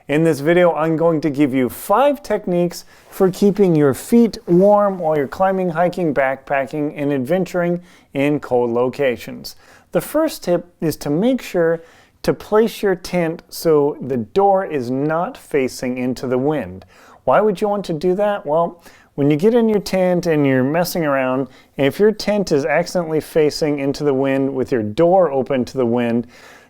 In this video, I'm going to give you 5 techniques for keeping your feet warm while you're climbing, hiking, backpacking, and adventuring in cold locations. The first tip is to make sure to place your tent so the door is not facing into the wind. Why would you want to do that? Well, when you get in your tent and you're messing around, and if your tent is accidentally facing into the wind with your door open to the wind,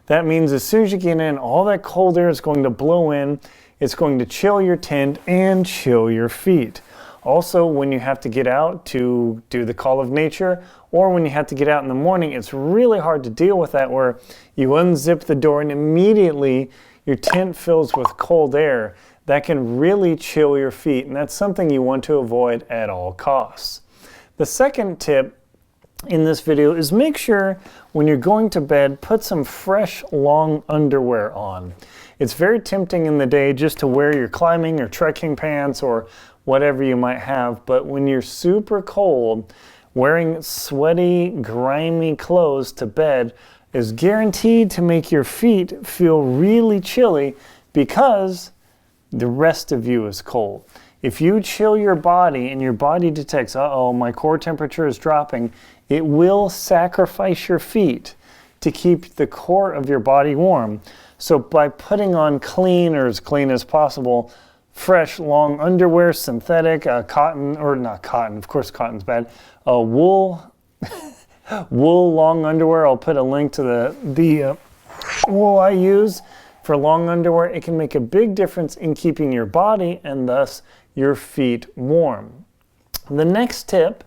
that means as soon as you get in, all that cold air is going to blow in. It's going to chill your tent and chill your feet. Also, when you have to get out to do the call of nature, or when you have to get out in the morning, it's really hard to deal with that, where you unzip the door and immediately your tent fills with cold air. That can really chill your feet, and that's something you want to avoid at all costs. The second tip in this video is make sure when you're going to bed, put some fresh long underwear on. It's very tempting in the day just to wear your climbing or trekking pants or whatever you might have, but when you're super cold, wearing sweaty, grimy clothes to bed is guaranteed to make your feet feel really chilly because the rest of you is cold. If you chill your body and your body detects, uh-oh, my core temperature is dropping, it will sacrifice your feet to keep the core of your body warm. So by putting on clean, or as clean as possible, fresh long underwear, synthetic, cotton, or not cotton, of course cotton's bad, wool long underwear. I'll put a link to the wool I use for long underwear. It can make a big difference in keeping your body and thus your feet warm. The next tip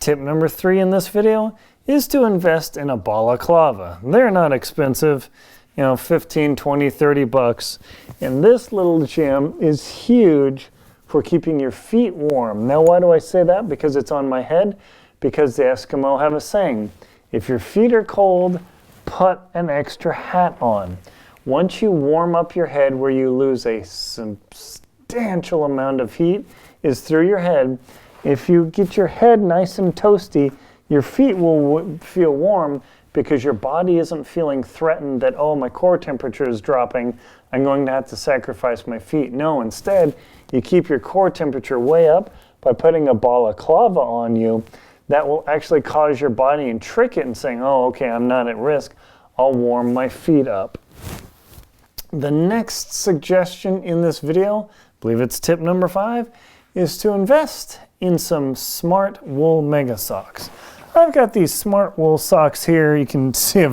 number 3 in this video, is to invest in a balaclava. They're not expensive, 15, 20, 30 bucks. And this little gem is huge for keeping your feet warm. Now, why do I say that? Because it's on my head? Because the Eskimo have a saying, if your feet are cold, put an extra hat on. Once you warm up your head, where you lose a substantial amount of heat is through your head. If you get your head nice and toasty, your feet will feel warm because your body isn't feeling threatened that, oh, my core temperature is dropping, I'm going to have to sacrifice my feet. No, instead, you keep your core temperature way up by putting a balaclava on you. That will actually cause your body and trick it and saying, oh, okay, I'm not at risk. I'll warm my feet up. The next suggestion in this video, I believe it's tip number 5, is to invest in some smart wool mega socks. I've got these smart wool socks here. You can see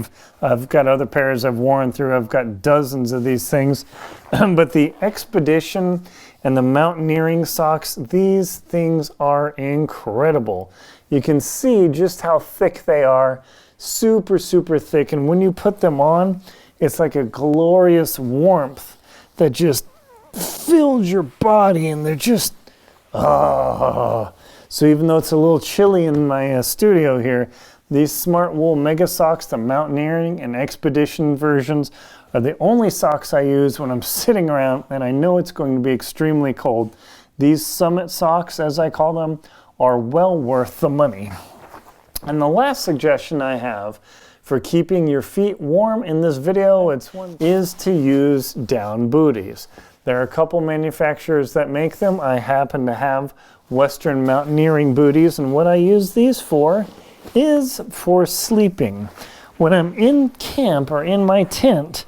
I've got other pairs I've worn through. I've got dozens of these things. But the expedition and the mountaineering socks, these things are incredible. You can see just how thick they are. Super, super thick. And when you put them on, it's like a glorious warmth that just fills your body, and they're just, So even though it's a little chilly in my studio here, these smart wool mega socks, the mountaineering and expedition versions, are the only socks I use when I'm sitting around and I know it's going to be extremely cold. These summit socks, as I call them, are well worth the money. And the last suggestion I have for keeping your feet warm in this video is to use down booties. There are a couple manufacturers that make them. I happen to have Western mountaineering booties, and what I use these for is for sleeping. When I'm in camp or in my tent,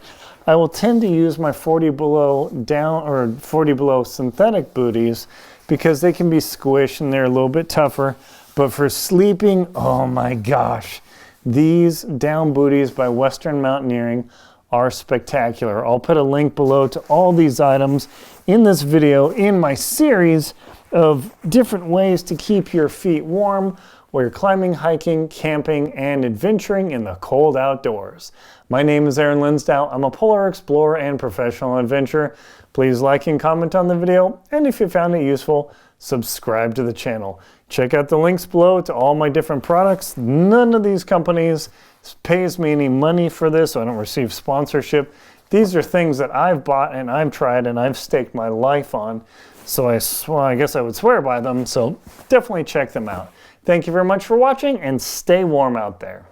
I will tend to use my 40 below down or 40 below synthetic booties because they can be squished and they're a little bit tougher. But for sleeping, oh my gosh, these down booties by Western Mountaineering are spectacular. I'll put a link below to all these items in this video in my series of different ways to keep your feet warm while you're climbing, hiking, camping, and adventuring in the cold outdoors. My name is Aaron Linsdau. I'm a polar explorer and professional adventurer. Please like and comment on the video, and if you found it useful, subscribe to the channel. Check out the links below to all my different products. None of these companies pays me any money for this, so I don't receive sponsorship. These are things that I've bought and I've tried and I've staked my life on. So I guess I would swear by them, so definitely check them out. Thank you very much for watching, and stay warm out there.